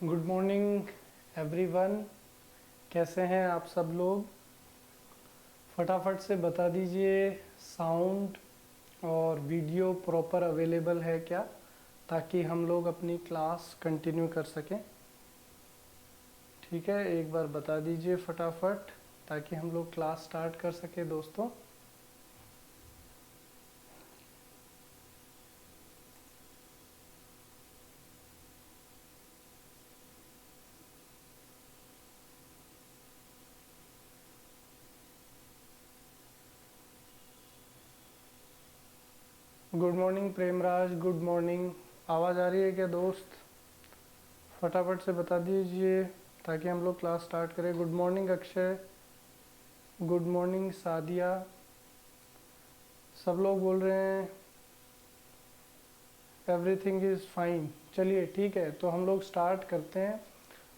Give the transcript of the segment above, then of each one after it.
Good morning everyone. कैसे हैं आप सब लोग? फटाफट से बता दीजिए साउंड और वीडियो प्रॉपर अवेलेबल है क्या, ताकि हम लोग अपनी क्लास कंटिन्यू कर सकें। ठीक है, एक बार बता दीजिए फटाफट ताकि हम लोग क्लास स्टार्ट कर सकें दोस्तों। Good morning Premraj, good morning. आवाज़ आ रही है क्या दोस्त? फटाफट से बता दीजिए ताकि हम लोग क्लास स्टार्ट करें। Good morning Akshay, good morning Sadia. सब लोग बोल रहे हैं एवरीथिंग इज़ फाइन। चलिए ठीक है, तो हम लोग स्टार्ट करते हैं।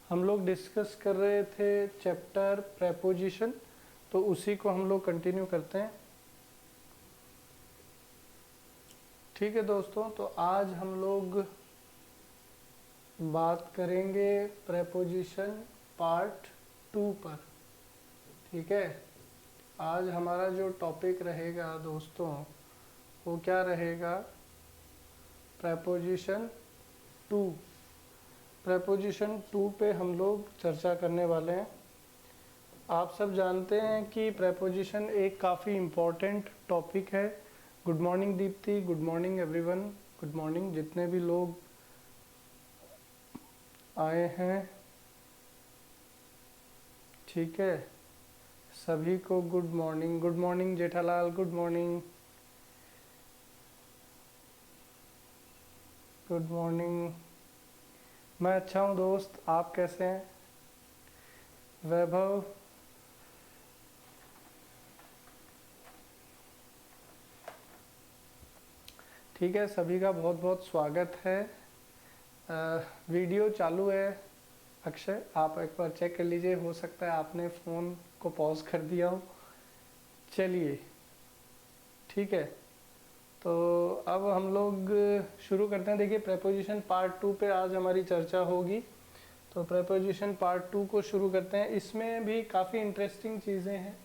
हम लोग डिस्कस कर रहे थे चैप्टर प्रेपोजिशन, तो उसी को हम लोग कंटिन्यू करते हैं। ठीक है दोस्तों, तो आज हम लोग बात करेंगे प्रेपोजिशन पार्ट 2 पर। ठीक है, आज हमारा जो टॉपिक रहेगा दोस्तों वो क्या रहेगा? प्रेपोजिशन 2। प्रेपोजिशन 2 पे हम लोग चर्चा करने वाले हैं। आप सब जानते हैं कि प्रेपोजिशन एक काफ़ी इम्पॉर्टेंट टॉपिक है। Good morning Deepti, good morning everyone, good morning जितने भी लोग आए हैं। ठीक है, सभी को good morning. Good morning Jethalal, good morning, good morning. मैं अच्छा हूँ दोस्त, आप कैसे हैं? वैभव, ठीक है, सभी का बहुत बहुत स्वागत है। वीडियो चालू है। अक्षय, आप एक बार चेक कर लीजिए, हो सकता है आपने फ़ोन को पॉज कर दिया हो। चलिए ठीक है, तो अब हम लोग शुरू करते हैं। देखिए, प्रेपोजिशन पार्ट 2 पे आज हमारी चर्चा होगी। तो प्रेपोजिशन पार्ट 2 को शुरू करते हैं। इसमें भी काफ़ी इंटरेस्टिंग चीज़ें हैं।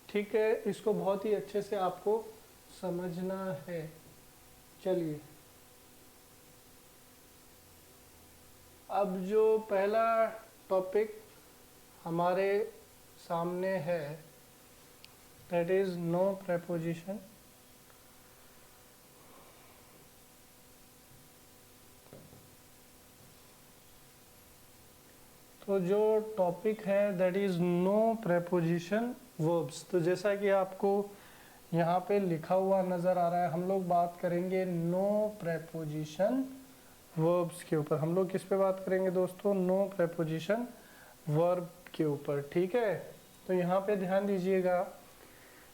ठीक है, इसको बहुत ही अच्छे से आपको समझना है। चलिए, अब जो पहला टॉपिक हमारे सामने है दैट इज़ नो प्रेपोजिशन। तो जो टॉपिक है that is no preposition verbs. तो जैसा कि आपको यहाँ पे लिखा हुआ नज़र आ रहा है, हम लोग बात करेंगे नो प्रेपोजिशन वर्ब्स के ऊपर। हम लोग किस पे बात करेंगे दोस्तों? नो प्रेपोजिशन वर्ब के ऊपर। ठीक है, तो यहाँ पे ध्यान दीजिएगा,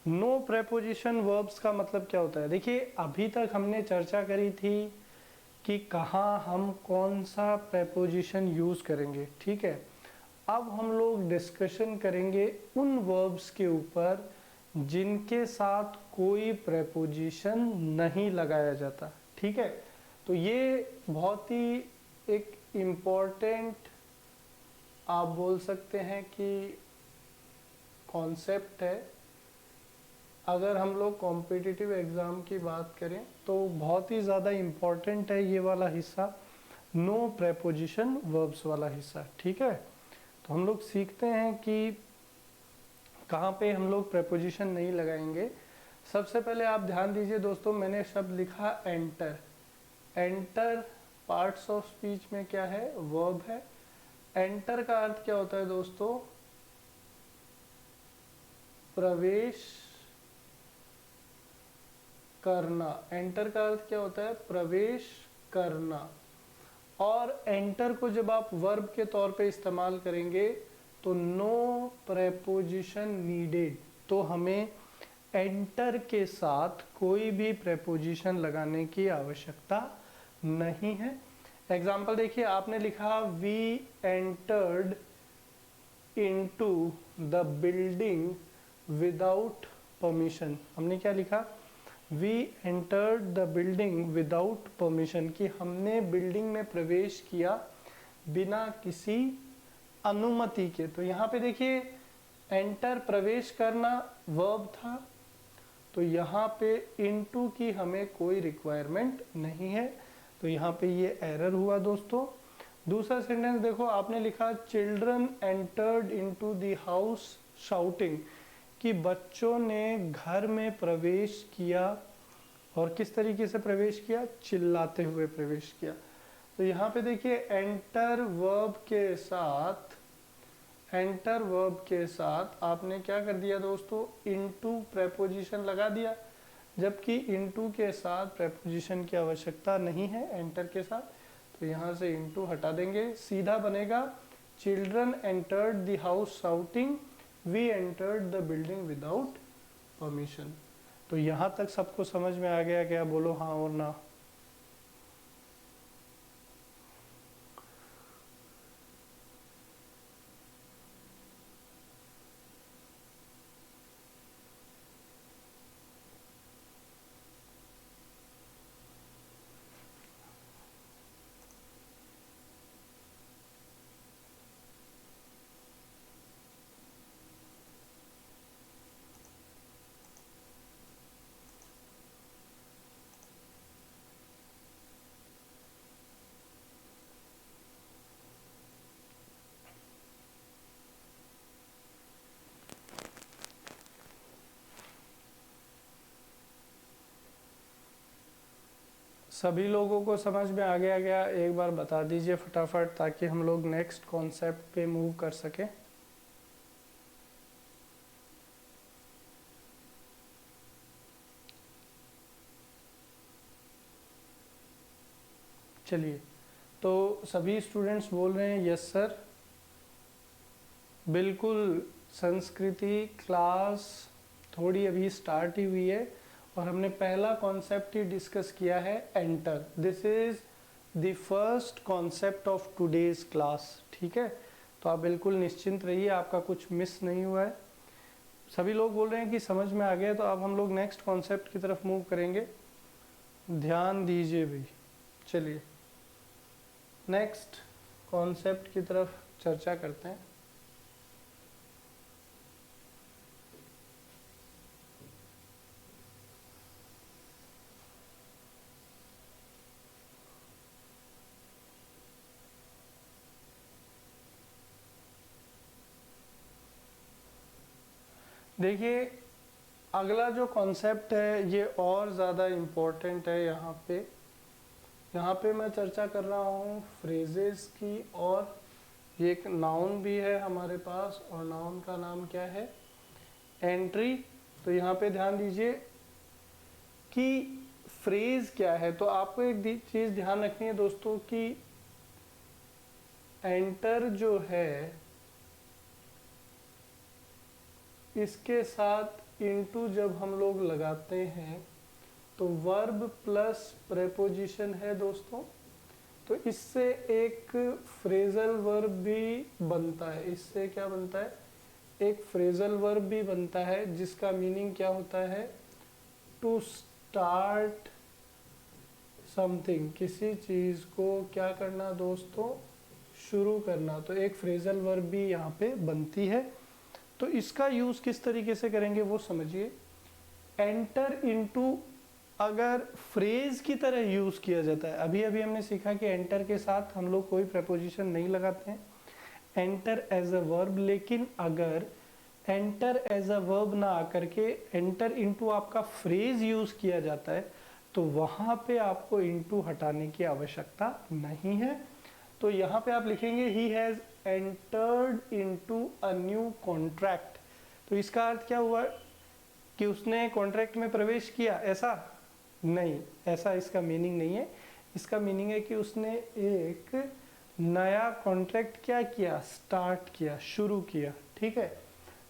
नो प्रेपोजिशन वर्ब्स का मतलब क्या होता है। देखिए, अभी तक हमने चर्चा करी थी कि कहाँ हम कौन सा प्रेपोजिशन यूज़ करेंगे। ठीक है, अब हम लोग डिस्कशन करेंगे उन वर्ब्स के ऊपर जिनके साथ कोई प्रेपोजिशन नहीं लगाया जाता। ठीक है, तो ये बहुत ही एक इम्पॉर्टेंट आप बोल सकते हैं कि कॉन्सेप्ट है। अगर हम लोग कॉम्पिटिटिव एग्ज़ाम की बात करें तो बहुत ही ज़्यादा इम्पॉर्टेंट है ये वाला हिस्सा, नो प्रेपोजिशन वर्ब्स वाला हिस्सा। ठीक है, तो हम लोग सीखते हैं कि कहाँ पे हम लोग प्रेपोजिशन नहीं लगाएंगे। सबसे पहले आप ध्यान दीजिए दोस्तों, मैंने शब्द लिखा enter. Enter parts of speech में क्या है? वर्ब है। एंटर का अर्थ क्या होता है दोस्तों? प्रवेश करना। एंटर का अर्थ क्या होता है? प्रवेश करना। और एंटर को जब आप वर्ब के तौर पे इस्तेमाल करेंगे तो नो प्रेपोजिशन नीडेड, तो हमें एंटर के साथ कोई भी प्रेपोजिशन लगाने की आवश्यकता नहीं है। एग्जाम्पल देखिए, आपने लिखा we entered into the building without permission. हमने क्या लिखा? We entered the building without permission, कि हमने बिल्डिंग में प्रवेश किया बिना किसी अनुमति के। तो यहाँ पे देखिए एंटर प्रवेश करना वर्ब था, तो यहाँ पे इनटू की हमें कोई रिक्वायरमेंट नहीं है, तो यहाँ पे ये एरर हुआ दोस्तों। दूसरा सेंटेंस देखो, आपने लिखा children entered into the house shouting, कि बच्चों ने घर में प्रवेश किया, और किस तरीके से प्रवेश किया, चिल्लाते हुए प्रवेश किया। तो यहाँ पे देखिए एंटर वर्ब के साथ आपने क्या कर दिया दोस्तों, इनटू प्रेपोजिशन लगा दिया, जबकि इनटू के साथ प्रेपोजिशन की आवश्यकता नहीं है एंटर के साथ, तो यहाँ से इनटू हटा देंगे, सीधा बनेगा children entered the house shouting, we entered the building without permission. तो यहाँ तक सबको समझ में आ गया क्या, बोलो हाँ और ना। सभी लोगों को समझ में आ गया क्या, एक बार बता दीजिए फटाफट, ताकि हम लोग नेक्स्ट कॉन्सेप्ट पे मूव कर सकें। चलिए, तो सभी स्टूडेंट्स बोल रहे हैं यस सर, बिल्कुल। संस्कृति क्लास थोड़ी अभी स्टार्ट ही हुई है, और हमने पहला कॉन्सेप्ट ही डिस्कस किया है, enter. This is the first concept of today's class, ठीक है। तो आप बिल्कुल निश्चिंत रहिए, आपका कुछ मिस नहीं हुआ है। सभी लोग बोल रहे हैं कि समझ में आ गया, तो अब हम लोग नेक्स्ट कॉन्सेप्ट की तरफ मूव करेंगे, ध्यान दीजिए भाई। चलिए नेक्स्ट कॉन्सेप्ट की तरफ चर्चा करते हैं। देखिए अगला जो कॉन्सेप्ट है ये और ज़्यादा इम्पोर्टेंट है। यहाँ पे मैं चर्चा कर रहा हूँ फ्रेजेस की, और ये एक नाउन भी है हमारे पास, और नाउन का नाम क्या है, एंट्री। तो यहाँ पे ध्यान दीजिए कि फ्रेज क्या है। तो आपको एक चीज़ ध्यान रखनी है दोस्तों कि एंटर जो है इसके साथ इनटू जब हम लोग लगाते हैं तो वर्ब प्लस प्रेपोजिशन है दोस्तों, तो इससे एक फ्रेजल वर्ब भी बनता है। इससे क्या बनता है, एक फ्रेजल वर्ब भी बनता है, जिसका मीनिंग क्या होता है, टू स्टार्ट समथिंग, किसी चीज को क्या करना दोस्तों, शुरू करना। तो एक फ्रेजल वर्ब भी यहाँ पे बनती है। तो इसका यूज किस तरीके से करेंगे वो समझिए। एंटर इनटू अगर फ्रेज की तरह यूज किया जाता है, अभी अभी हमने सीखा कि एंटर के साथ हम लोग कोई प्रेपोजिशन नहीं लगाते हैं, एंटर एज अ वर्ब। लेकिन अगर एंटर एज अ वर्ब ना आकर के एंटर इनटू आपका फ्रेज यूज किया जाता है, तो वहां पे आपको इनटू हटाने की आवश्यकता नहीं है। तो यहाँ पे आप लिखेंगे he has entered into a new contract. तो इसका अर्थ क्या हुआ कि उसने कॉन्ट्रैक्ट में प्रवेश किया, ऐसा नहीं, ऐसा इसका मीनिंग नहीं है। इसका मीनिंग है कि उसने एक नया कॉन्ट्रैक्ट क्या किया, स्टार्ट किया, शुरू किया, ठीक है।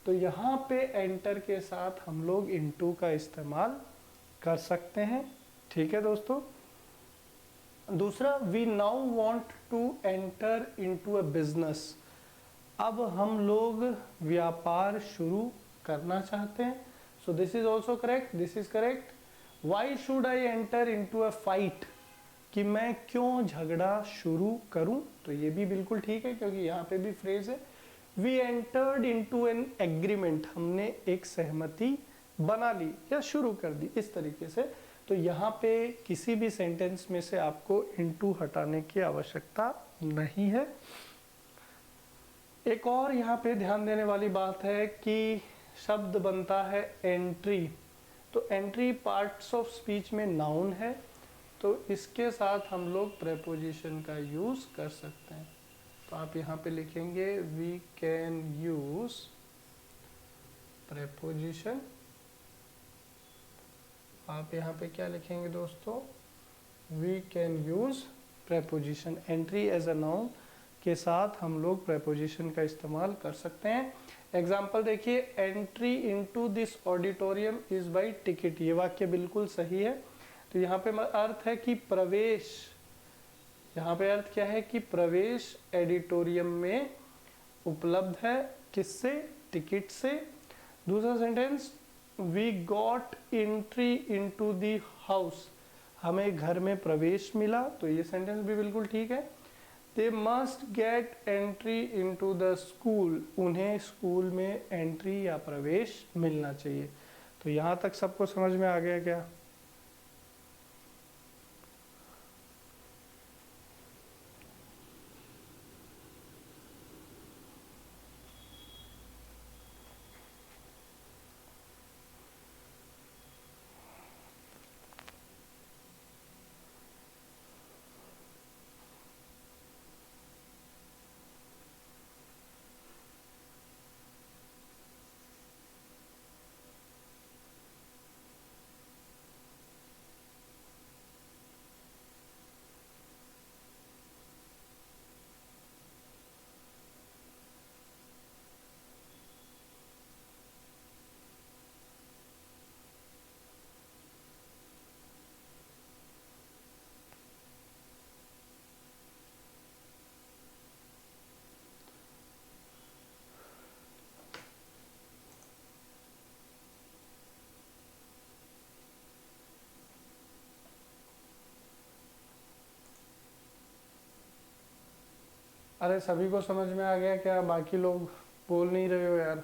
तो यहाँ पे एंटर के साथ हम लोग इनटू का इस्तेमाल कर सकते हैं, ठीक है दोस्तों। दूसरा, we now want to enter into a business. अब हम लोग व्यापार शुरू करना चाहते हैं। So this is also correct, this is correct. Why should I enter into a fight. कि मैं क्यों झगड़ा शुरू करूं, तो ये भी बिल्कुल ठीक है क्योंकि यहाँ पे भी फ्रेज है we entered into an agreement, हमने एक सहमति बना ली या शुरू कर दी, इस तरीके से। तो यहाँ पे किसी भी सेंटेंस में से आपको इनटू हटाने की आवश्यकता नहीं है। एक और यहाँ पे ध्यान देने वाली बात है कि शब्द बनता है एंट्री, तो एंट्री पार्ट्स ऑफ स्पीच में नाउन है, तो इसके साथ हम लोग प्रेपोजिशन का यूज कर सकते हैं। तो आप यहाँ पे लिखेंगे वी कैन यूज प्रेपोजिशन। आप यहाँ पे क्या लिखेंगे दोस्तों, we can use preposition. Entry as a noun के साथ हम लोग प्रेपोजिशन का इस्तेमाल कर सकते हैं। एग्जाम्पल देखिए, entry into this auditorium is by ticket, ये वाक्य बिल्कुल सही है। तो यहाँ पे अर्थ है कि प्रवेश, यहाँ पे अर्थ क्या है कि प्रवेश एडिटोरियम में उपलब्ध है, किससे, टिकट से। दूसरा sentence, we got entry into the house, हमें घर में प्रवेश मिला, तो ये सेंटेंस भी बिल्कुल ठीक है। They must get entry into the school, उन्हें स्कूल में एंट्री या प्रवेश मिलना चाहिए। तो यहाँ तक सबको समझ में आ गया क्या? अरे सभी को समझ में आ गया क्या? बाकी लोग बोल नहीं रहे हो यार,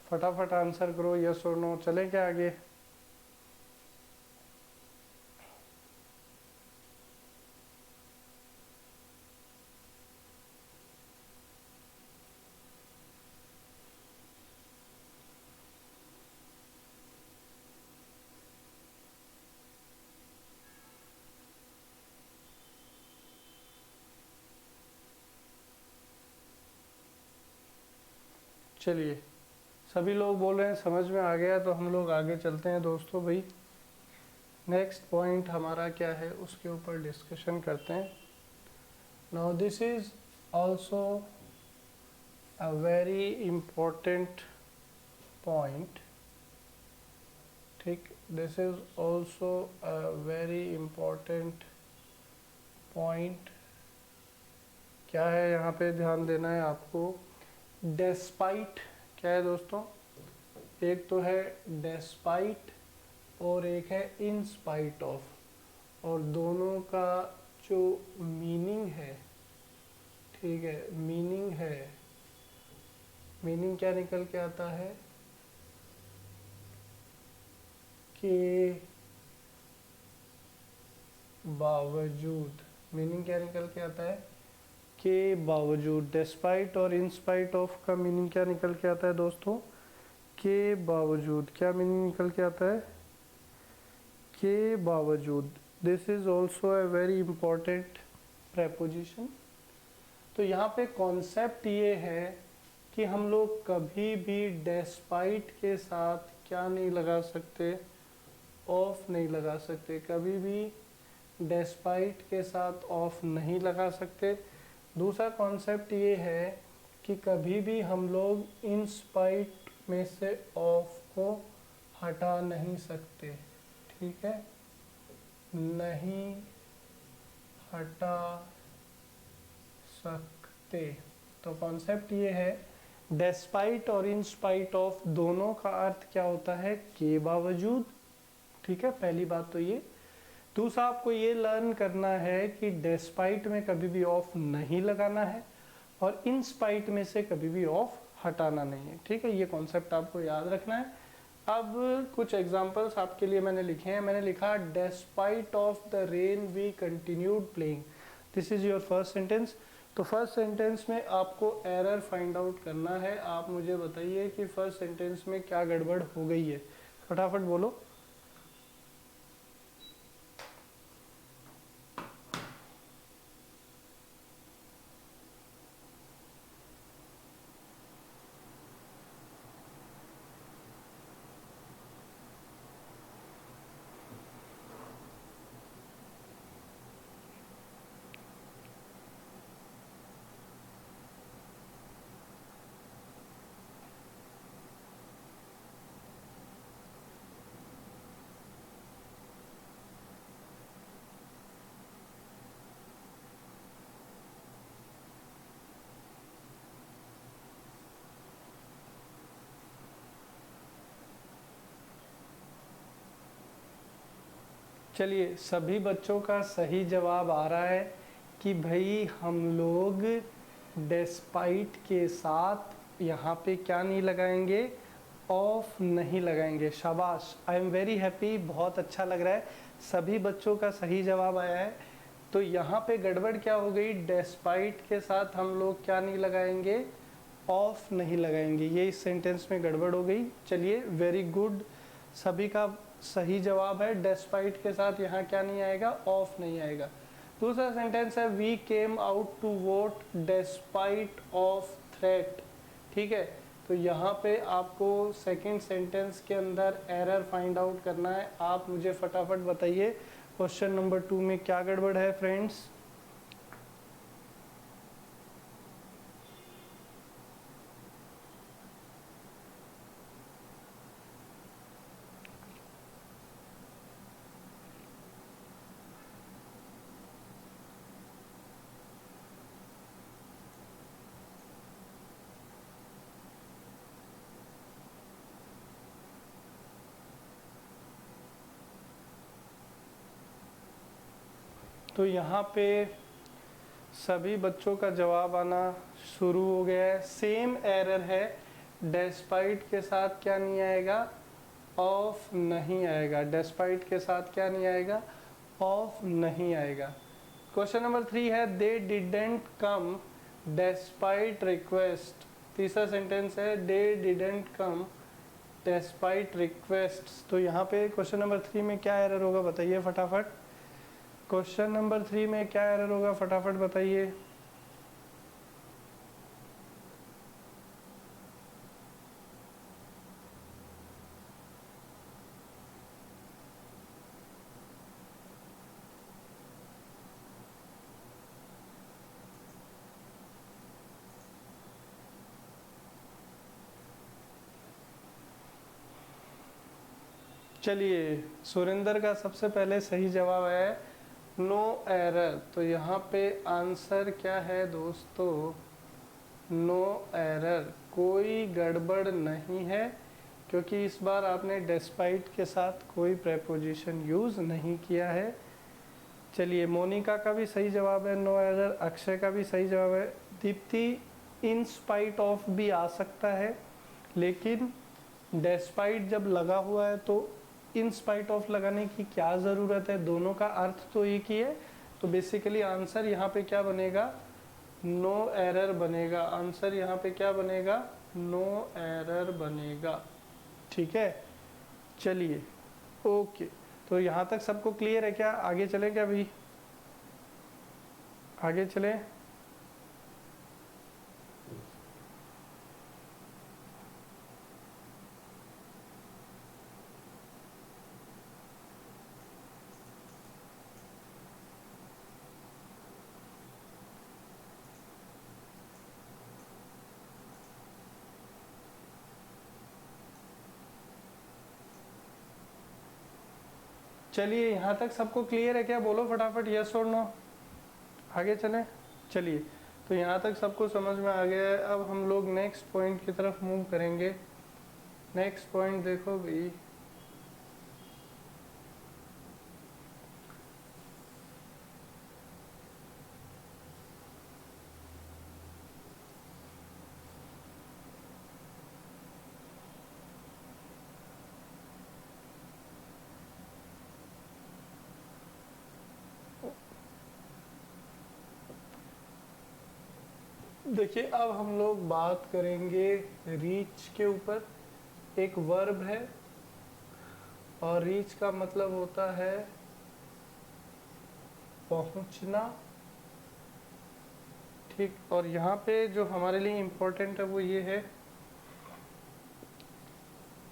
फटाफट आंसर करो, यस और नो। चले क्या आगे? चलिए, सभी लोग बोल रहे हैं समझ में आ गया, तो हम लोग आगे चलते हैं दोस्तों। भाई नेक्स्ट पॉइंट हमारा क्या है उसके ऊपर डिस्कशन करते हैं। Now this is also a very important point, ठीक, this is also a very important point. क्या है यहाँ पे ध्यान देना है आपको? डेस्पाइट क्या है दोस्तों? एक तो है डेस्पाइट और एक है इन स्पाइट ऑफ, और दोनों का जो मीनिंग है, ठीक है, मीनिंग है, मीनिंग क्या निकल के आता है कि बावजूद, मीनिंग क्या निकल के आता है के बावजूद। डेस्पाइट और इन स्पाइट ऑफ का मीनिंग क्या निकल के आता है दोस्तों? के बावजूद। क्या मीनिंग निकल के आता है? के बावजूद। This is also a very important preposition. तो यहाँ पे कॉन्सेप्ट ये है कि हम लोग कभी भी डेस्पाइट के साथ क्या नहीं लगा सकते, ऑफ नहीं लगा सकते, कभी भी डेस्पाइट के साथ ऑफ नहीं लगा सकते। दूसरा कॉन्सेप्ट ये है कि कभी भी हम लोग इन स्पाइट में से ऑफ को हटा नहीं सकते, ठीक है, नहीं हटा सकते। तो कॉन्सेप्ट ये है, डेस्पाइट और इन स्पाइट ऑफ दोनों का अर्थ क्या होता है? के बावजूद, ठीक है, पहली बात तो ये। दूसरा आपको ये लर्न करना है कि डेस्पाइट में कभी भी ऑफ नहीं लगाना है और इन स्पाइट में से कभी भी ऑफ हटाना नहीं है। ठीक है, ये कॉन्सेप्ट आपको याद रखना है। अब कुछ एग्जांपल्स आपके लिए मैंने लिखे हैं। मैंने लिखा despite of the rain we continued playing. This is your first sentence. तो फर्स्ट सेंटेंस में आपको एरर फाइंड आउट करना है। आप मुझे बताइए कि फर्स्ट सेंटेंस में क्या गड़बड़ हो गई है, फटाफट बोलो। चलिए, सभी बच्चों का सही जवाब आ रहा है कि भाई हम लोग डेस्पाइट के साथ यहाँ पे क्या नहीं लगाएंगे, ऑफ नहीं लगाएंगे। शाबाश, आई एम वेरी हैप्पी, बहुत अच्छा लग रहा है, सभी बच्चों का सही जवाब आया है। तो यहाँ पे गड़बड़ क्या हो गई, डेस्पाइट के साथ हम लोग क्या नहीं लगाएंगे, ऑफ नहीं लगाएंगे। ये इस सेंटेंस में गड़बड़ हो गई। चलिए, वेरी गुड, सभी का सही जवाब है, डेस्पाइट के साथ यहाँ क्या नहीं आएगा, ऑफ नहीं आएगा। दूसरा सेंटेंस है we came out to vote despite of threat. ठीक है, तो यहाँ पे आपको सेकंड सेंटेंस के अंदर एरर फाइंड आउट करना है। आप मुझे फटाफट बताइए क्वेश्चन नंबर 2 में क्या गड़बड़ है फ्रेंड्स। तो यहाँ पे सभी बच्चों का जवाब आना शुरू हो गया है। सेम एरर है, डेस्पाइट के साथ क्या नहीं आएगा, ऑफ नहीं आएगा। डेस्पाइट के साथ क्या नहीं आएगा, ऑफ नहीं आएगा। क्वेश्चन नंबर 3 है they didn't come despite request. तीसरा सेंटेंस है they didn't come despite request. तो यहाँ पे क्वेश्चन नंबर 3 में क्या एरर होगा बताइए फटाफट। क्वेश्चन नंबर 3 में क्या एरर होगा फटाफट बताइए। चलिए, सुरेंद्र का सबसे पहले सही जवाब है नो एरर। तो यहाँ पे आंसर क्या है दोस्तों, नो एरर, कोई गड़बड़ नहीं है, क्योंकि इस बार आपने डेस्पाइट के साथ कोई प्रेपोजिशन यूज़ नहीं किया है। चलिए, मोनिका का भी सही जवाब है नो एरर, अक्षय का भी सही जवाब है। दीप्ति, इन स्पाइट ऑफ भी आ सकता है, लेकिन डेस्पाइट जब लगा हुआ है तो इन स्पाइट ऑफ लगाने की क्या ज़रूरत है, दोनों का अर्थ तो एक ही है। तो बेसिकली आंसर यहाँ पे क्या बनेगा, नो एरर बनेगा। आंसर यहाँ पे क्या बनेगा, नो एरर बनेगा। ठीक है, चलिए, ओके। तो यहाँ तक सबको क्लियर है क्या, आगे चले क्या अभी, आगे चले। चलिए, यहाँ तक सबको क्लियर है क्या, बोलो फटाफट यस और नो, आगे चलें। चलिए, तो यहाँ तक सबको समझ में आ गया है। अब हम लोग नेक्स्ट पॉइंट की तरफ मूव करेंगे। नेक्स्ट पॉइंट देखो भाई, देखिए अब हम लोग बात करेंगे रीच के ऊपर। एक वर्ब है और रीच का मतलब होता है पहुंचना। ठीक, और यहाँ पे जो हमारे लिए इम्पोर्टेंट है वो ये है,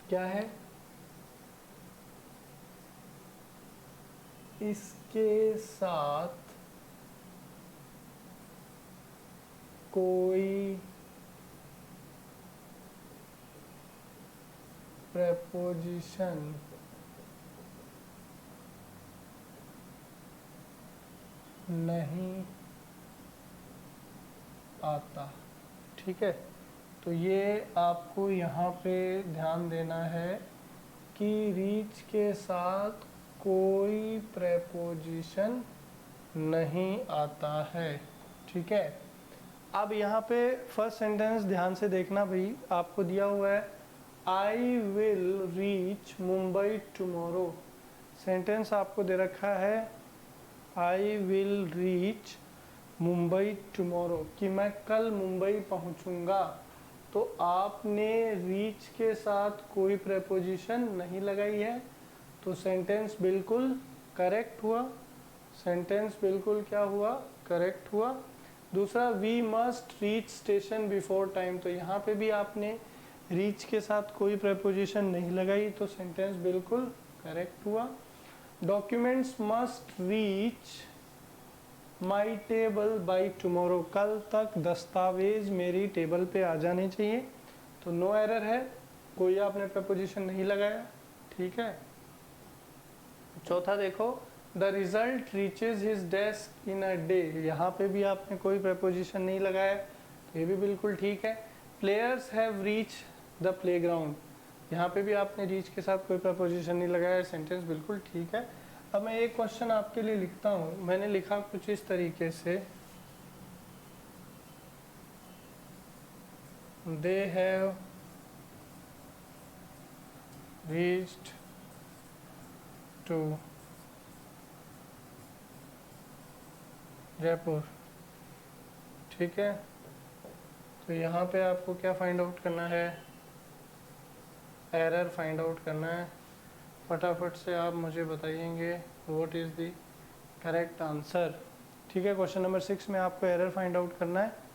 क्या है, इसके साथ कोई preposition नहीं आता। ठीक है, तो ये आपको यहाँ पे ध्यान देना है कि रीच के साथ कोई preposition नहीं आता है। ठीक है, अब यहाँ पे फर्स्ट सेंटेंस ध्यान से देखना भाई, आपको दिया हुआ है I will reach Mumbai tomorrow. Sentence आपको दे रखा है I will reach Mumbai tomorrow, कि मैं कल मुंबई पहुंचूंगा। तो आपने रीच के साथ कोई प्रेपोजिशन नहीं लगाई है, तो सेंटेंस बिल्कुल करेक्ट हुआ। सेंटेंस बिल्कुल क्या हुआ, करेक्ट हुआ। दूसरा, we must reach station before time, तो यहाँ पे भी आपने रीच के साथ कोई प्रेपोजिशन नहीं लगाई, तो सेंटेंस बिल्कुल करेक्ट हुआ। Documents must reach my table by tomorrow, कल तक दस्तावेज मेरी टेबल पे आ जाने चाहिए, तो नो एरर है, कोई आपने प्रेपोजिशन नहीं लगाया। ठीक है, चौथा देखो, the result reaches his desk in a day, यहाँ पे भी आपने कोई प्रेपोजिशन नहीं लगाया, तो ये भी बिल्कुल ठीक है। Players have reach the playground, यहाँ पे भी आपने रीच के साथ कोई प्रपोजिशन नहीं लगाया, सेंटेंस बिल्कुल ठीक है। अब मैं एक क्वेश्चन आपके लिए लिखता हूँ, मैंने लिखा कुछ इस तरीके से, they have reached to Jaipur. ठीक है, तो यहाँ पे आपको क्या फाइंड आउट करना है, एरर फाइंड आउट करना है। फटाफट से आप मुझे बताइएंगे what is the correct answer. ठीक है, क्वेश्चन नंबर 6 में आपको एरर फाइंड आउट करना है।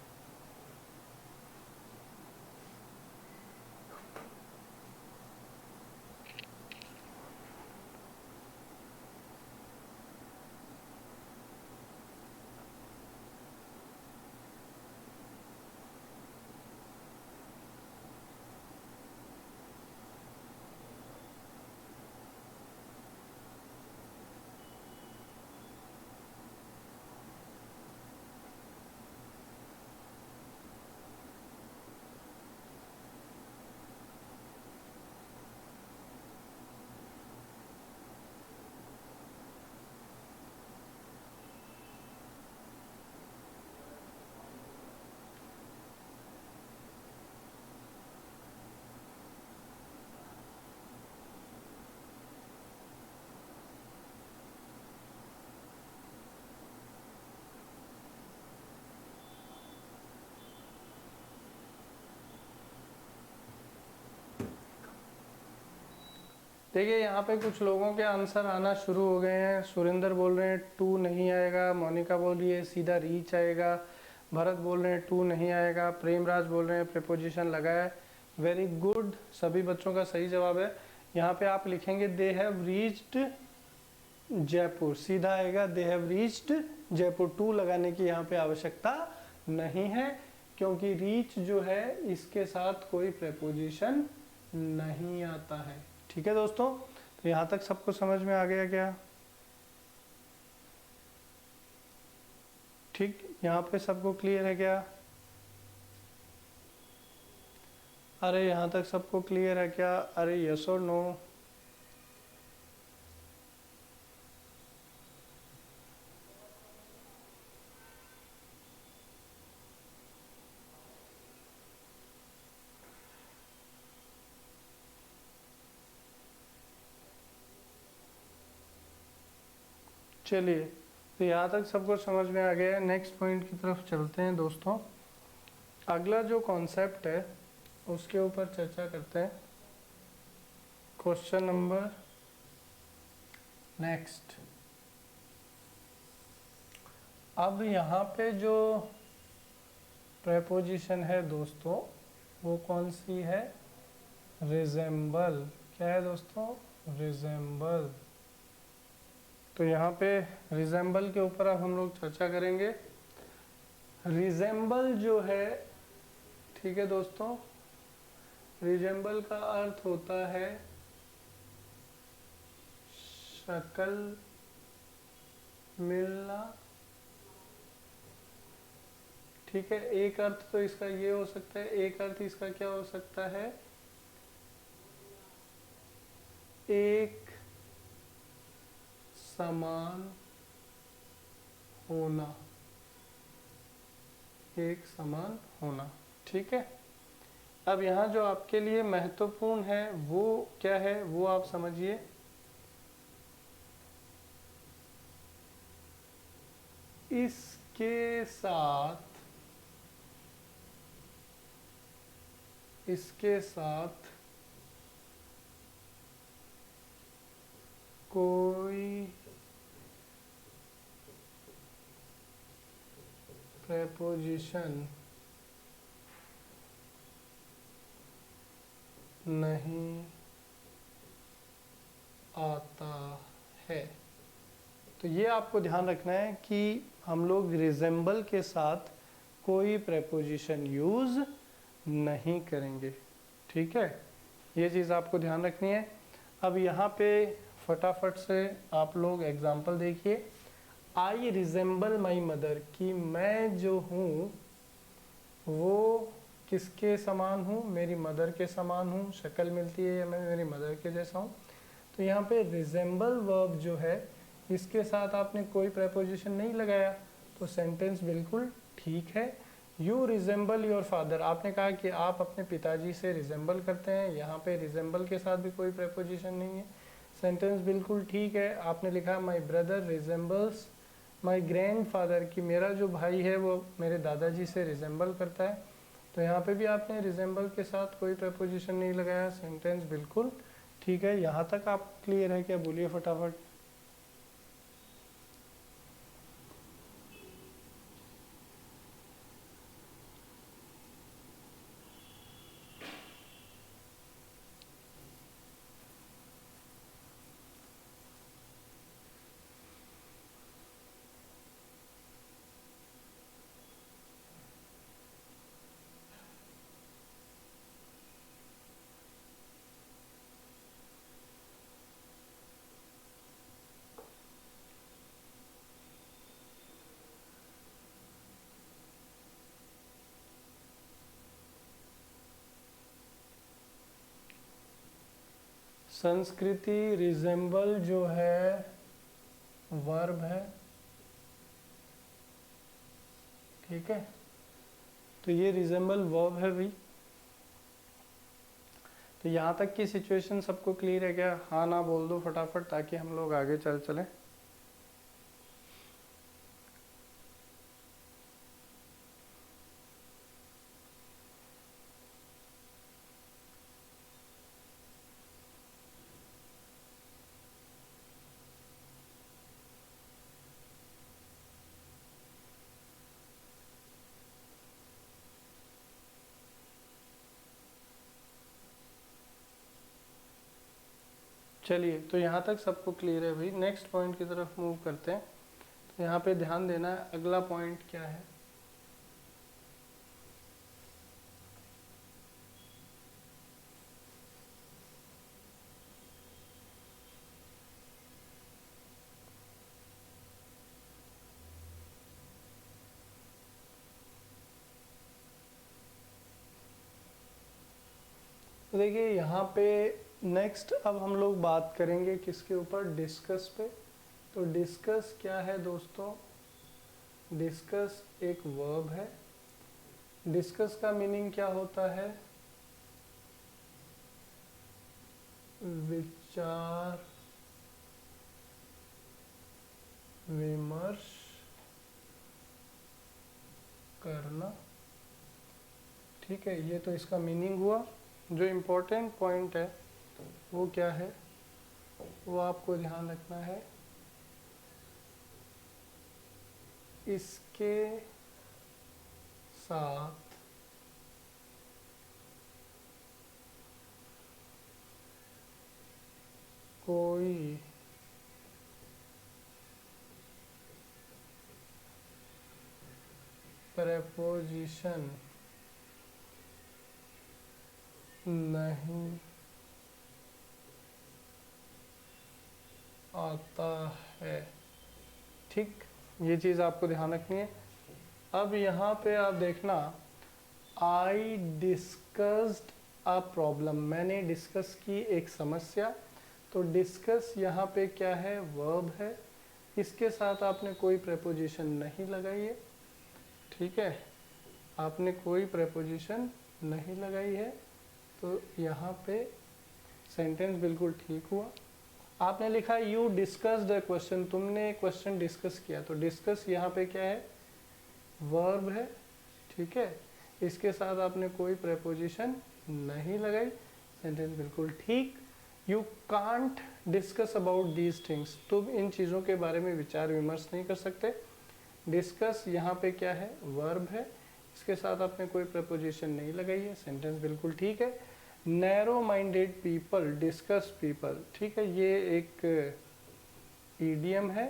देखिए यहाँ पे कुछ लोगों के आंसर आना शुरू हो गए हैं। सुरेंद्र बोल रहे हैं 2 नहीं आएगा, मोनिका बोल रही है सीधा रीच आएगा, भरत बोल रहे हैं 2 नहीं आएगा, प्रेमराज बोल रहे हैं प्रेपोजिशन लगाया है। वेरी गुड, सभी बच्चों का सही जवाब है। यहाँ पे आप लिखेंगे दे हैव रीच्ड जयपुर, सीधा आएगा दे हैव रीच्ड जयपुर, 2 लगाने की यहाँ पे आवश्यकता नहीं है, क्योंकि रीच जो है इसके साथ कोई प्रेपोजिशन नहीं आता है। ठीक है दोस्तों, तो यहाँ तक सबको समझ में आ गया क्या? ठीक, यहाँ पे सबको क्लियर है क्या? अरे यहाँ तक सबको क्लियर है क्या? अरे यस और नो? चलिए, तो यहाँ तक सबको समझ में आ गया है। नेक्स्ट पॉइंट की तरफ चलते हैं दोस्तों। अगला जो कॉन्सेप्ट है उसके ऊपर चर्चा करते हैं। Question number next. अब यहाँ पे जो प्रेपोजिशन है दोस्तों वो कौन सी है? रिजेंबल। क्या है दोस्तों? रिजेंबल। तो यहाँ पे रिजेंबल के ऊपर अब हम लोग चर्चा करेंगे। रिजेंबल जो है, ठीक है दोस्तों, रिजेंबल का अर्थ होता है शक्ल मिलना। ठीक है, एक अर्थ तो इसका ये हो सकता है, एक अर्थ इसका क्या हो सकता है? एक समान होना, एक समान होना। ठीक है, अब यहाँ जो आपके लिए महत्वपूर्ण है वो क्या है, वो आप समझिए। इसके साथ, इसके साथ कोई प्रेपोजिशन नहीं आता है। तो ये आपको ध्यान रखना है कि हम लोग रिजेंबल के साथ कोई प्रेपोजिशन यूज नहीं करेंगे। ठीक है, ये चीज़ आपको ध्यान रखनी है। अब यहाँ पे फटाफट से आप लोग एग्जाम्पल देखिए। आई रिजेंबल माई मदर, कि मैं जो हूँ वो किसके समान हूँ? मेरी मदर के समान हूँ। शक्ल मिलती है या मैं मेरी मदर के जैसा हूँ। तो यहाँ पे रिजेंबल वर्ब जो है इसके साथ आपने कोई प्रेपोजिशन नहीं लगाया, तो सेंटेंस बिल्कुल ठीक है। यू रिजेंबल योर फादर, आपने कहा कि आप अपने पिताजी से रिजेंबल करते हैं, यहाँ पे रिजेंबल के साथ भी कोई प्रेपोजिशन नहीं है, सेंटेंस बिल्कुल ठीक है। आपने लिखा my brother resembles my grand father, कि मेरा जो भाई है वो मेरे दादाजी से रिजेंबल करता है, तो यहाँ पे भी आपने रिजेंबल के साथ कोई प्रेपोजिशन नहीं लगाया, सेंटेंस बिल्कुल ठीक है। यहाँ तक आप क्लियर है क्या? बोलिए फटाफट। संस्कृति रिजेंबल जो है वर्ब है। ठीक है, तो ये रिजेंबल वर्ब है भाई। तो यहाँ तक की सिचुएशन सबको क्लियर है क्या? हाँ ना बोल दो फटाफट, ताकि हम लोग आगे चलें। चलिए, तो यहाँ तक सबको क्लियर है भाई। नेक्स्ट पॉइंट की तरफ मूव करते हैं। तो यहाँ पे ध्यान देना है, अगला पॉइंट क्या है? तो देखिए यहाँ पे नेक्स्ट अब हम लोग बात करेंगे किसके ऊपर? डिस्कस पे। तो डिस्कस क्या है दोस्तों? डिस्कस एक वर्ब है। डिस्कस का मीनिंग क्या होता है? विचार विमर्श करना। ठीक है, ये तो इसका मीनिंग हुआ। जो इम्पोर्टेंट पॉइंट है वो क्या है, वो आपको ध्यान रखना है। इसके साथ कोई preposition नहीं आता है। ठीक, ये चीज़ आपको ध्यान रखनी है। अब यहाँ पे आप देखना, आई डिस्कस्ड अ प्रॉब्लम, मैंने डिस्कस की एक समस्या। तो डिस्कस यहाँ पे क्या है, वर्ब है। इसके साथ आपने कोई प्रेपोजिशन नहीं लगाई है। ठीक है, आपने कोई प्रेपोजिशन नहीं लगाई है, तो यहाँ पे सेंटेंस बिल्कुल ठीक हुआ। आपने लिखा यू डिस्कस्ड अ क्वेश्चन, तुमने क्वेश्चन डिस्कस किया, तो डिस्कस यहाँ पे क्या है, वर्ब है। ठीक है, इसके साथ आपने कोई प्रेपोजिशन नहीं लगाई, सेंटेंस बिल्कुल ठीक। You can't discuss about these things, तुम इन चीज़ों के बारे में विचार विमर्श नहीं कर सकते। डिस्कस यहाँ पे क्या है, वर्ब है। इसके साथ आपने कोई प्रपोजिशन नहीं लगाई है, सेंटेंस बिल्कुल ठीक है। Narrow minded people discuss people, ठीक है, ये एक ईडियम है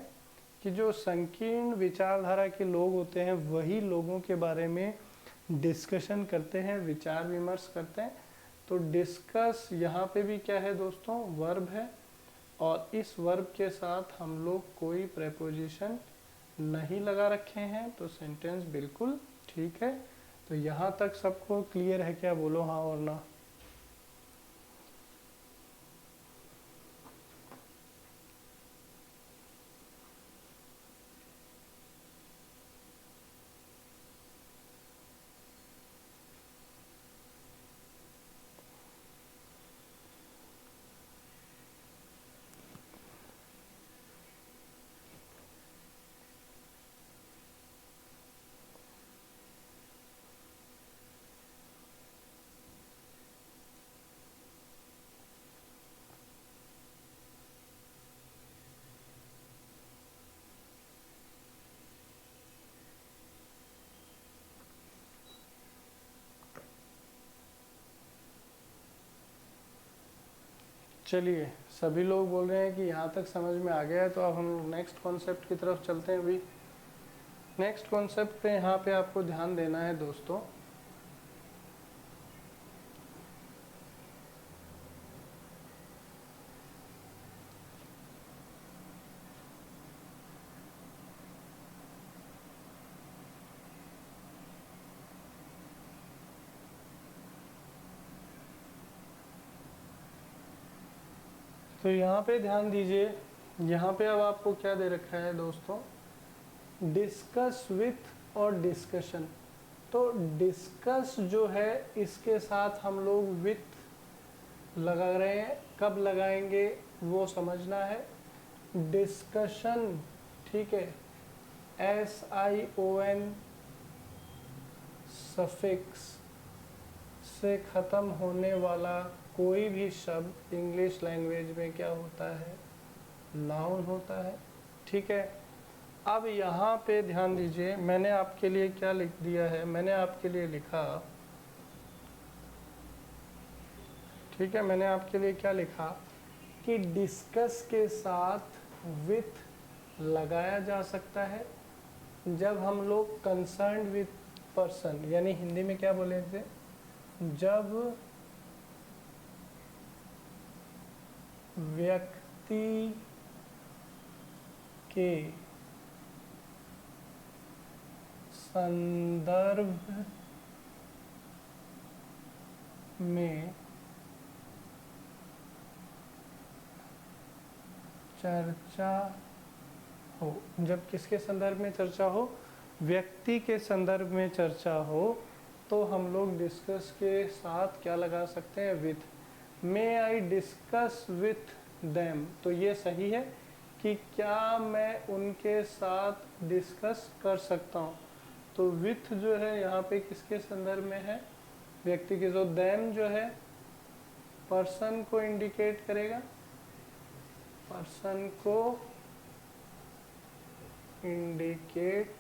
कि जो संकीर्ण विचारधारा के लोग होते हैं वही लोगों के बारे में डिस्कशन करते हैं, विचार विमर्श करते हैं। तो डिस्कस यहाँ पे भी क्या है दोस्तों, वर्ब है, और इस वर्ब के साथ हम लोग कोई प्रेपोजिशन नहीं लगा रखे हैं, तो सेंटेंस बिल्कुल ठीक है। तो यहाँ तक सबको क्लियर है क्या, बोलो हाँ और ना। चलिए, सभी लोग बोल रहे हैं कि यहाँ तक समझ में आ गया है, तो अब हम नेक्स्ट कॉन्सेप्ट की तरफ चलते हैं। अभी नेक्स्ट कॉन्सेप्ट पे यहाँ पे आपको ध्यान देना है दोस्तों। तो यहाँ पे ध्यान दीजिए, यहाँ पे अब आपको क्या दे रखा है दोस्तों, डिस्कस विथ और डिस्कशन। तो डिस्कस जो है इसके साथ हम लोग विथ लगा रहे हैं, कब लगाएंगे वो समझना है। डिस्कशन, ठीक है, SION सफिक्स से ख़त्म होने वाला कोई भी शब्द इंग्लिश लैंग्वेज में क्या होता है, नाउन होता है। ठीक है, अब यहाँ पे ध्यान दीजिए, मैंने आपके लिए क्या लिख दिया है, मैंने आपके लिए लिखा, ठीक है, मैंने आपके लिए क्या लिखा कि डिस्कस के साथ विथ लगाया जा सकता है जब हम लोग कंसर्न्ड विथ पर्सन, यानी हिंदी में क्या बोले थे, जब व्यक्ति के संदर्भ में चर्चा हो, जब किसके संदर्भ में चर्चा हो, व्यक्ति के संदर्भ में चर्चा हो, तो हम लोग डिस्कस के साथ क्या लगा सकते हैं, with. May I discuss with them, तो ये सही है कि क्या मैं उनके साथ डिस्कस कर सकता हूँ। तो विथ जो है यहाँ पे किसके संदर्भ में है, व्यक्ति की, जो देम जो है पर्सन को इंडिकेट करेगा, पर्सन को इंडिकेट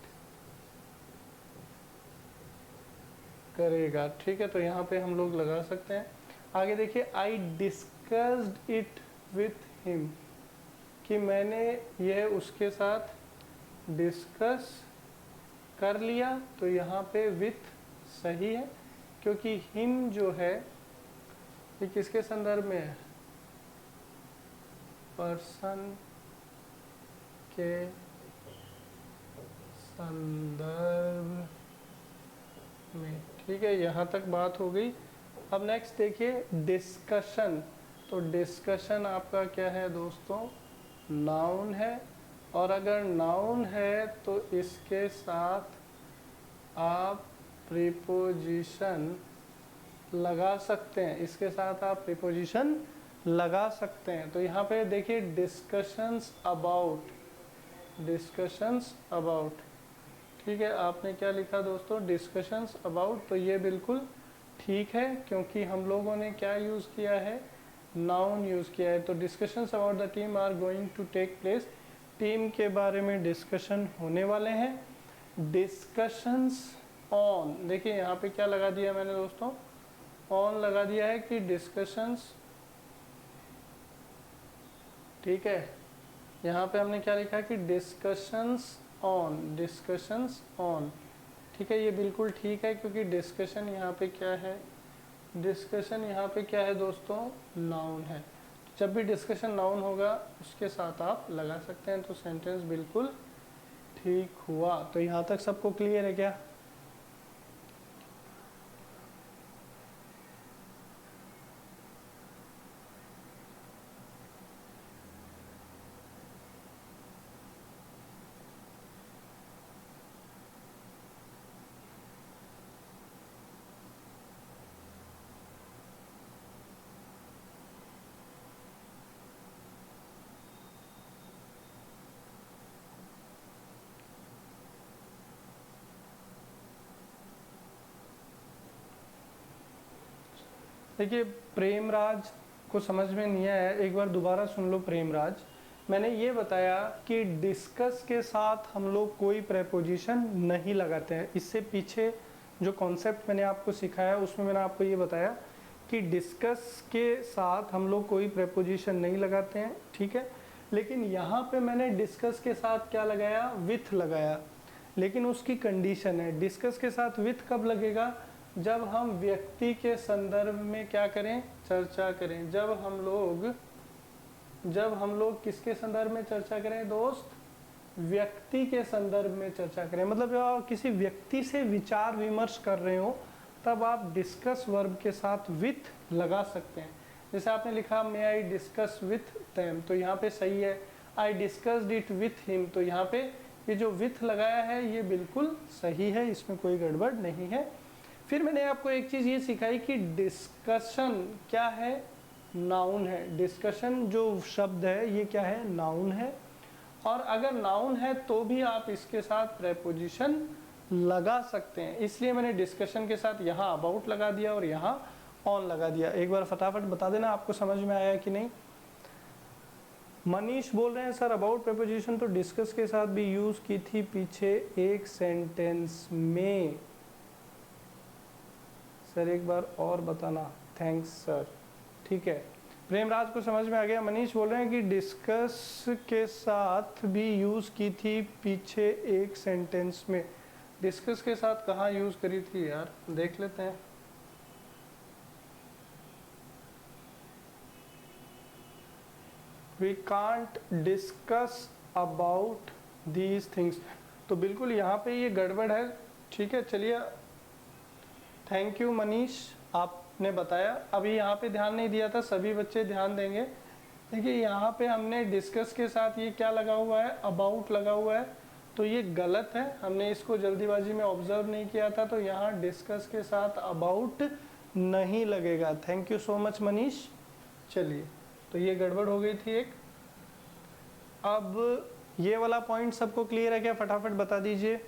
करेगा। ठीक है, तो यहाँ पे हम लोग लगा सकते हैं। आगे देखिए, I discussed it with him, कि मैंने यह उसके साथ डिस्कस कर लिया, तो यहाँ पे विथ सही है, क्योंकि हिम जो है ये किसके संदर्भ में है, पर्सन के संदर्भ में। ठीक है, यहाँ तक बात हो गई। अब नेक्स्ट देखिए डिस्कशन। तो डिस्कशन आपका क्या है दोस्तों, नाउन है, और अगर नाउन है तो इसके साथ आप प्रीपोजिशन लगा सकते हैं, इसके साथ आप प्रीपोजिशन लगा सकते हैं। तो यहाँ पे देखिए डिस्कशंस अबाउट, डिस्कशंस अबाउट। ठीक है, आपने क्या लिखा दोस्तों, डिस्कशंस अबाउट, तो ये बिल्कुल ठीक है, क्योंकि हम लोगों ने क्या यूज़ किया है, नाउन यूज़ किया है। तो discussions about the team are going to take place, team के बारे में डिस्कशन होने वाले हैं। डिस्कशंस ऑन, देखिए यहाँ पे क्या लगा दिया मैंने दोस्तों, ऑन लगा दिया है कि डिस्कशंस, ठीक है, यहाँ पे हमने क्या लिखा कि डिस्कशंस ऑन, डिस्कशंस ऑन। ठीक है, ये बिल्कुल ठीक है, क्योंकि डिस्कशन यहाँ पे क्या है, डिस्कशन यहाँ पे क्या है दोस्तों, नाउन है। जब भी डिस्कशन नाउन होगा उसके साथ आप लगा सकते हैं, तो सेंटेंस बिल्कुल ठीक हुआ। तो यहाँ तक सबको क्लियर है क्या? देखिए प्रेमराज को समझ में नहीं आया, एक बार दोबारा सुन लो। प्रेमराज, मैंने ये बताया कि डिस्कस के साथ हम लोग कोई प्रेपोजिशन नहीं लगाते हैं। इससे पीछे जो कॉन्सेप्ट मैंने आपको सिखाया उसमें मैंने आपको ये बताया कि डिस्कस के साथ हम लोग कोई प्रेपोजिशन नहीं लगाते हैं, ठीक है। लेकिन यहाँ पे मैंने डिस्कस के साथ क्या लगाया, विथ लगाया, लेकिन उसकी कंडीशन है, डिस्कस के साथ विथ कब लगेगा, जब हम व्यक्ति के संदर्भ में क्या करें, चर्चा करें। जब हम लोग किसके संदर्भ में चर्चा करें दोस्त, व्यक्ति के संदर्भ में चर्चा करें, मतलब जब आप किसी व्यक्ति से विचार विमर्श कर रहे हो तब आप डिस्कस वर्ब के साथ विथ लगा सकते हैं। जैसे आपने लिखा मे आई डिस्कस विथ देम, तो यहाँ पे सही है। I discussed it with him, तो यहाँ पे ये जो विथ लगाया है ये बिल्कुल सही है, इसमें कोई गड़बड़ नहीं है। फिर मैंने आपको एक चीज़ ये सिखाई कि डिस्कशन क्या है, नाउन है। डिस्कशन जो शब्द है ये क्या है, नाउन है, और अगर नाउन है तो भी आप इसके साथ प्रेपोजिशन लगा सकते हैं। इसलिए मैंने डिस्कशन के साथ यहाँ अबाउट लगा दिया और यहाँ ऑन लगा दिया। एक बार फटाफट बता देना आपको समझ में आया कि नहीं। मनीष बोल रहे हैं सर अबाउट प्रेपोजिशन तो डिस्कस के साथ भी यूज की थी पीछे एक सेंटेंस में, सर एक बार और बताना, थैंक्स सर। ठीक है, प्रेमराज को समझ में आ गया। मनीष बोल रहे हैं कि डिस्कस के साथ भी यूज़ की थी पीछे एक सेंटेंस में। डिस्कस के साथ कहाँ यूज़ करी थी यार, देख लेते हैं। We can't discuss about these things, तो बिल्कुल यहाँ पे ये गड़बड़ है। ठीक है, चलिए थैंक यू मनीष, आपने बताया। अभी यहाँ पे ध्यान नहीं दिया था, सभी बच्चे ध्यान देंगे। देखिए यहाँ पे हमने डिस्कस के साथ ये क्या लगा हुआ है, अबाउट लगा हुआ है, तो ये गलत है, हमने इसको जल्दीबाजी में ऑब्जर्व नहीं किया था। तो यहाँ डिस्कस के साथ अबाउट नहीं लगेगा। Thank you so much Manish. चलिए, तो ये गड़बड़ हो गई थी एक। अब ये वाला पॉइंट सबको क्लियर है क्या, फटाफट बता दीजिए।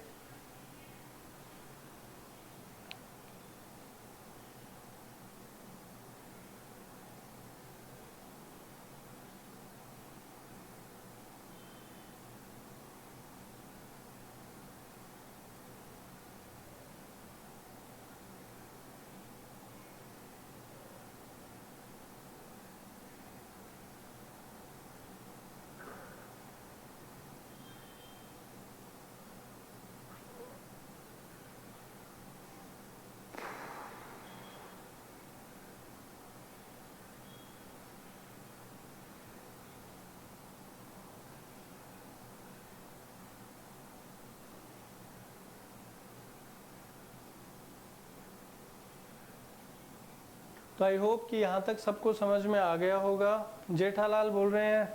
तो आई होप कि यहाँ तक सबको समझ में आ गया होगा। जेठालाल बोल रहे हैं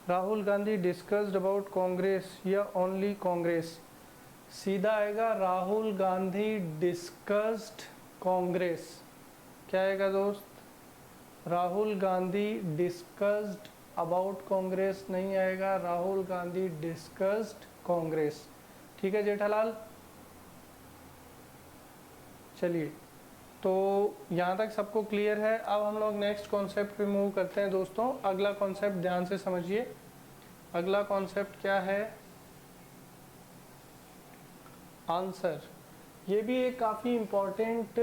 राहुल गांधी डिस्कस्ड अबाउट कांग्रेस या ओनली कांग्रेस। सीधा आएगा राहुल गांधी डिस्कस्ड कांग्रेस। क्या आएगा दोस्त? राहुल गांधी डिस्कस्ड अबाउट कांग्रेस नहीं आएगा, राहुल गांधी डिस्कस्ड कांग्रेस। ठीक है जेठालाल, चलिए तो यहाँ तक सबको क्लियर है। अब हम लोग नेक्स्ट कॉन्सेप्ट पे मूव करते हैं दोस्तों। अगला कॉन्सेप्ट ध्यान से समझिए। अगला कॉन्सेप्ट क्या है? आंसर। ये भी एक काफ़ी इम्पोर्टेंट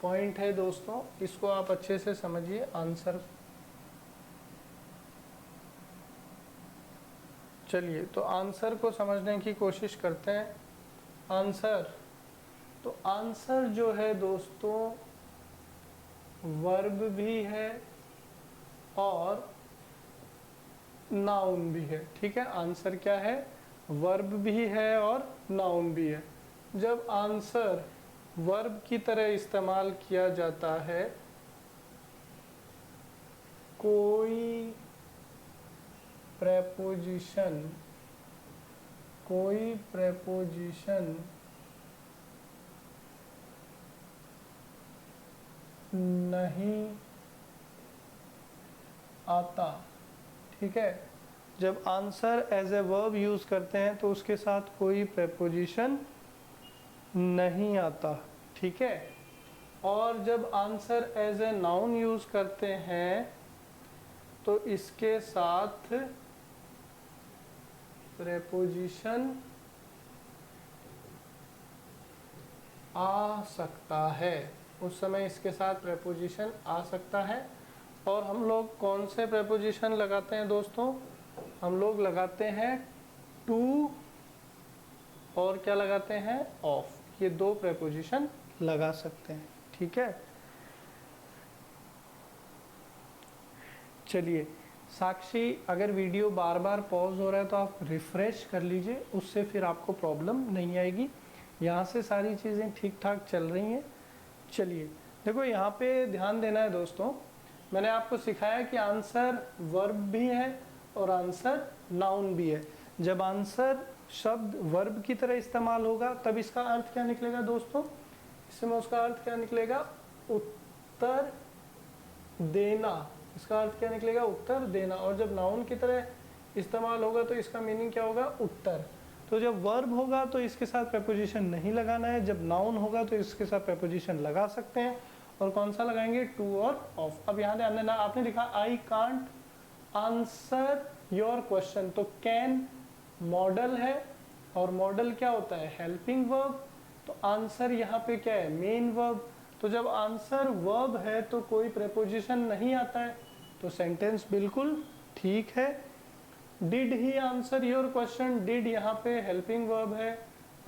पॉइंट है दोस्तों, इसको आप अच्छे से समझिए। आंसर, चलिए तो आंसर को समझने की कोशिश करते हैं। आंसर, तो आंसर जो है दोस्तों वर्ब भी है और नाउन भी है। ठीक है, आंसर क्या है? वर्ब भी है और नाउन भी है। जब आंसर वर्ब की तरह इस्तेमाल किया जाता है, कोई प्रेपोजिशन नहीं आता। ठीक है, जब answer as a verb use करते हैं तो उसके साथ कोई प्रेपोजिशन नहीं आता। ठीक है, और जब answer as a noun use करते हैं तो इसके साथ प्रेपोजिशन आ सकता है। उस समय इसके साथ प्रेपोजिशन आ सकता है। और हम लोग कौन से प्रेपोजिशन लगाते हैं दोस्तों? हम लोग लगाते हैं टू और क्या लगाते हैं? ऑफ। ये दो प्रेपोजिशन लगा सकते हैं। ठीक है, चलिए साक्षी, अगर वीडियो बार बार पॉज हो रहा है तो आप रिफ्रेश कर लीजिए, उससे फिर आपको प्रॉब्लम नहीं आएगी। यहाँ से सारी चीज़ें ठीक ठाक चल रही हैं। चलिए देखो, यहाँ पे ध्यान देना है दोस्तों। मैंने आपको सिखाया कि आंसर वर्ब भी है और आंसर नाउन भी है। जब आंसर शब्द वर्ब की तरह इस्तेमाल होगा तब इसका अर्थ क्या निकलेगा दोस्तों? इसमें उसका अर्थ क्या निकलेगा? उत्तर देना। इसका अर्थ क्या निकलेगा? उत्तर देना। और जब नाउन की तरह इस्तेमाल होगा तो इसका मीनिंग क्या होगा? उत्तर। तो जब वर्ब होगा तो इसके साथ प्रेपोजिशन नहीं लगाना है, जब नाउन होगा तो इसके साथ प्रेपोजिशन लगा सकते हैं। और कौन सा लगाएंगे? टू और ऑफ। अब यहाँ ध्यान देना, आपने लिखा I can't answer your question, तो कैन मॉडल है और मॉडल क्या होता है? Helping verb. तो आंसर यहाँ पे क्या है? Main verb. तो जब आंसर वर्ब है तो कोई प्रेपोजिशन नहीं आता है, तो सेंटेंस बिल्कुल ठीक है। Did he answer your question, did यहाँ पे हेल्पिंग वर्ब है,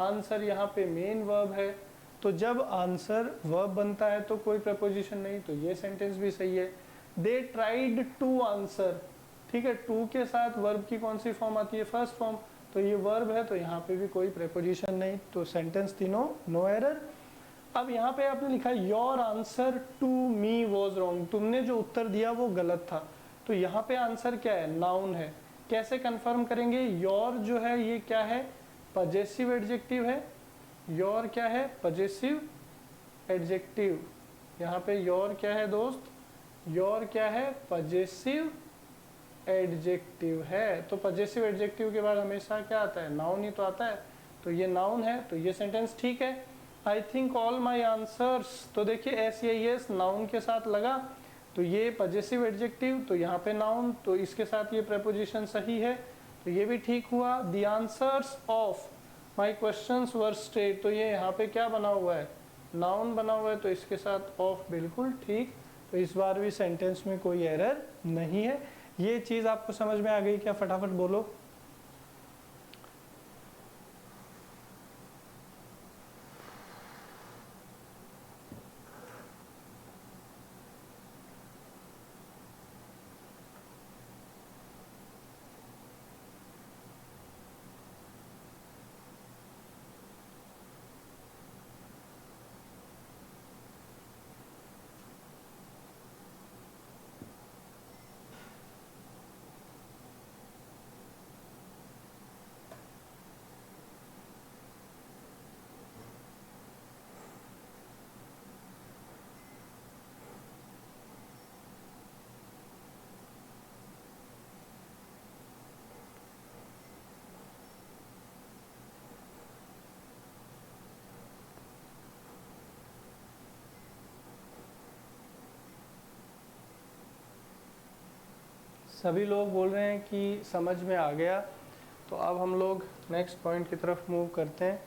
आंसर यहाँ पे मेन वर्ब है। तो जब आंसर वर्ब बनता है तो कोई प्रेपोजिशन नहीं, तो ये सेंटेंस भी सही है। दे ट्राइड टू आंसर, ठीक है, टू के साथ वर्ब की कौन सी फॉर्म आती है? First form. तो ये वर्ब है तो यहाँ पे भी कोई प्रेपोजिशन नहीं, तो सेंटेंस तीनों नो एरर। अब यहाँ पे आपने लिखा your answer to me was wrong, तुमने जो उत्तर दिया वो गलत था। तो यहाँ पे आंसर क्या है? नाउन है। कैसे कंफर्म करेंगे? योर जो है ये क्या है? पजेसिव एडजेक्टिव है। योर क्या है? Possessive adjective. यहाँ पे योर क्या है दोस्त? योर क्या है? पजेसिव एडजेक्टिव है। तो पजेसिव एडजेक्टिव के बाद हमेशा क्या आता है? नाउन ही तो आता है। तो ये नाउन है, तो ये सेंटेंस ठीक है। I think all my answers, तो देखिए एस या एस नाउन के साथ लगा, तो ये पजेसिव एडजेक्टिव, तो यहाँ पे नाउन, तो इसके साथ ये प्रेपोजिशन सही है, तो ये भी ठीक हुआ। The answers of my questions were straight, तो ये यहाँ पे क्या बना हुआ है? नाउन बना हुआ है, तो इसके साथ ऑफ बिल्कुल ठीक। तो इस बार भी सेंटेंस में कोई एरर नहीं है। ये चीज़ आपको समझ में आ गई क्या? फटाफट बोलो। सभी लोग बोल रहे हैं कि समझ में आ गया, तो अब हम लोग नेक्स्ट पॉइंट की तरफ मूव करते हैं।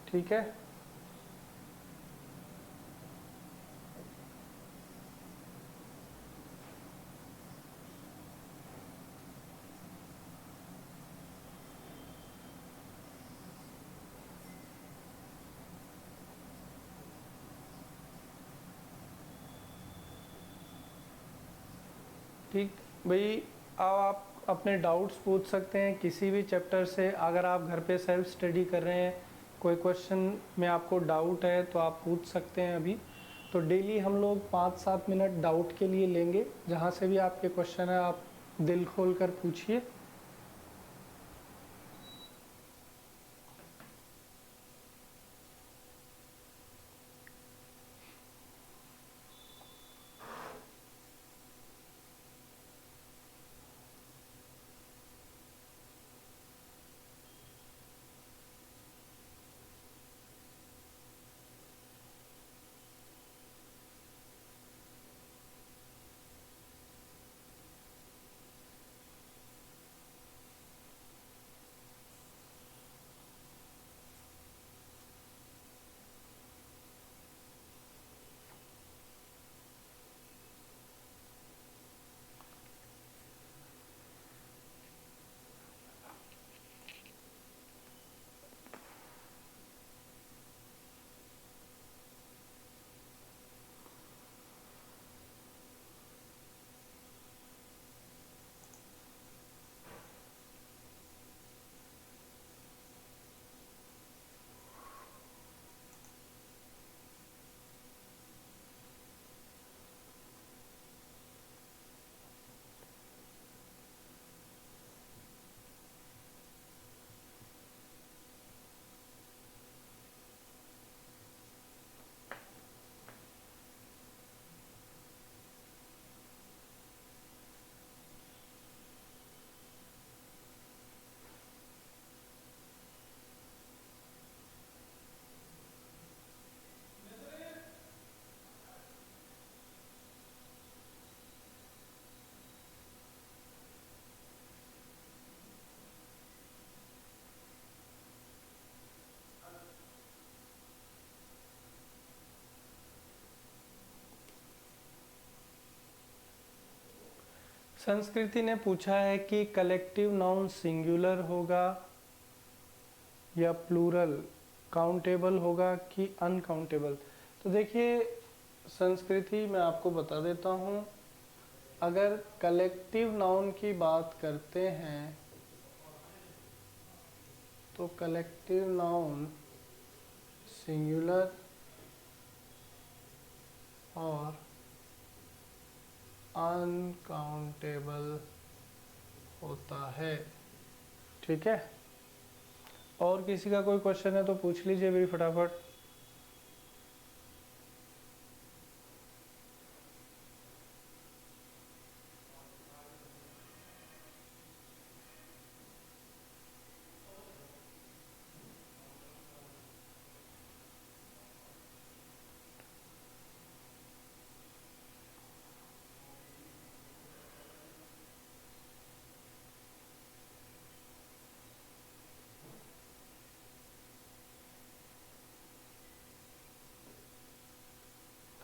ठीक है, ठीक भाई। अब आप अपने डाउट्स पूछ सकते हैं किसी भी चैप्टर से। अगर आप घर पे सेल्फ स्टडी कर रहे हैं, कोई क्वेश्चन में आपको डाउट है तो आप पूछ सकते हैं अभी। तो डेली हम लोग 5-7 मिनट डाउट के लिए लेंगे। जहाँ से भी आपके क्वेश्चन है आप दिल खोल कर पूछिए। संस्कृति ने पूछा है कि कलेक्टिव नाउन सिंगुलर होगा या प्लूरल, काउंटेबल होगा कि अनकाउंटेबल। तो देखिए संस्कृति, मैं आपको बता देता हूँ, अगर कलेक्टिव नाउन की बात करते हैं तो कलेक्टिव नाउन सिंगुलर और अनकाउंटेबल होता है। ठीक है, और किसी का कोई क्वेश्चन है तो पूछ लीजिए भी फटाफट।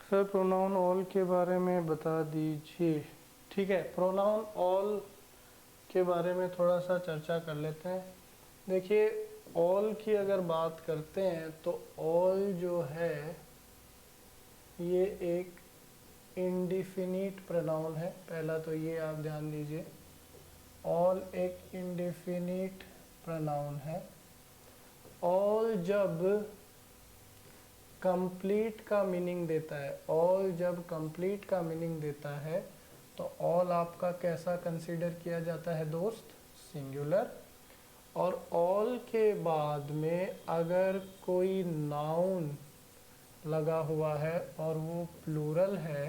सर प्रोनाउन ऑल के बारे में बता दीजिए। ठीक है, प्रोनाउन ऑल के बारे में थोड़ा सा चर्चा कर लेते हैं। देखिए ऑल की अगर बात करते हैं तो ऑल जो है ये एक इंडिफिनिट प्रोनाउन है। पहला तो ये आप ध्यान दीजिए, ऑल एक इंडिफिनिट प्रोनाउन है। ऑल जब कंप्लीट का मीनिंग देता है, ऑल जब कंप्लीट का मीनिंग देता है तो ऑल आपका कैसा कंसीडर किया जाता है दोस्त? सिंगुलर। और ऑल के बाद में अगर कोई नाउन लगा हुआ है और वो प्लूरल है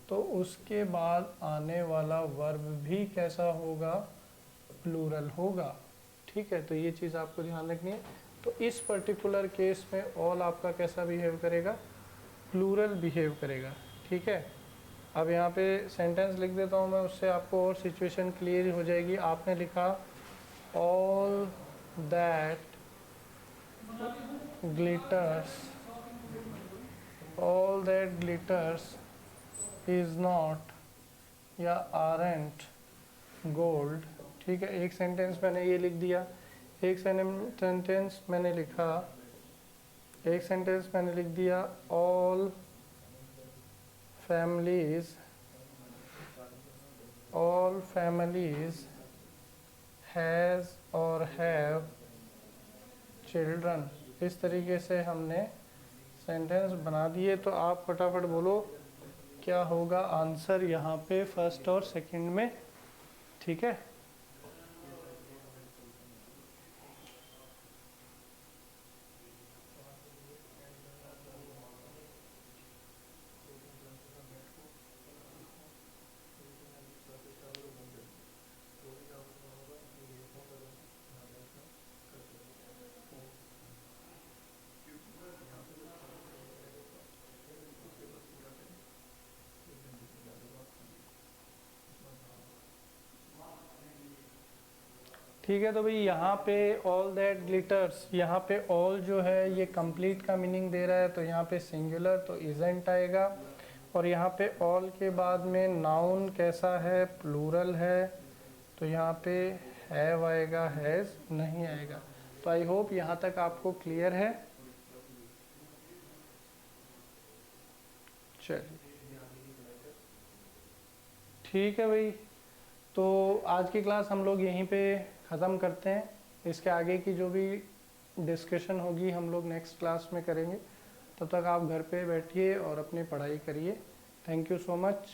तो उसके बाद आने वाला वर्ब भी कैसा होगा? प्लूरल होगा। ठीक है, तो ये चीज़ आपको ध्यान रखनी है। तो इस पर्टिकुलर केस में ऑल आपका कैसा बिहेव करेगा? प्लूरल बिहेव करेगा। ठीक है, अब यहाँ पे सेंटेंस लिख देता हूँ मैं, उससे आपको और सिचुएशन क्लियर हो जाएगी। आपने लिखा all that glitters, all that glitters is not या aren't gold। ठीक है, एक सेंटेंस मैंने ये लिख दिया। एक सेंटेंस मैंने लिखा, एक सेंटेंस मैंने लिख दिया all families has or have children। इस तरीके से हमने सेंटेंस बना दिए। तो आप फटाफट बोलो क्या होगा आंसर यहाँ पे फर्स्ट और सेकंड में। ठीक है, ठीक है। तो भाई यहाँ पे ऑल दैट ग्लिटर्स, यहाँ पे ऑल जो है ये कंप्लीट का मीनिंग दे रहा है, तो यहाँ पे सिंगुलर तो इजेंट आएगा। और यहाँ पे ऑल के बाद में नाउन कैसा है, प्लूरल है, तो यहाँ पे हैव आएगा, हैज़ नहीं आएगा। तो आई होप यहाँ तक आपको क्लियर है। चलिए ठीक है भाई, तो आज की क्लास हम लोग यहीं पे ख़त्म करते हैं। इसके आगे की जो भी डिस्कशन होगी हम लोग नेक्स्ट क्लास में करेंगे। तब तक आप घर पे बैठिए और अपनी पढ़ाई करिए। Thank you so much.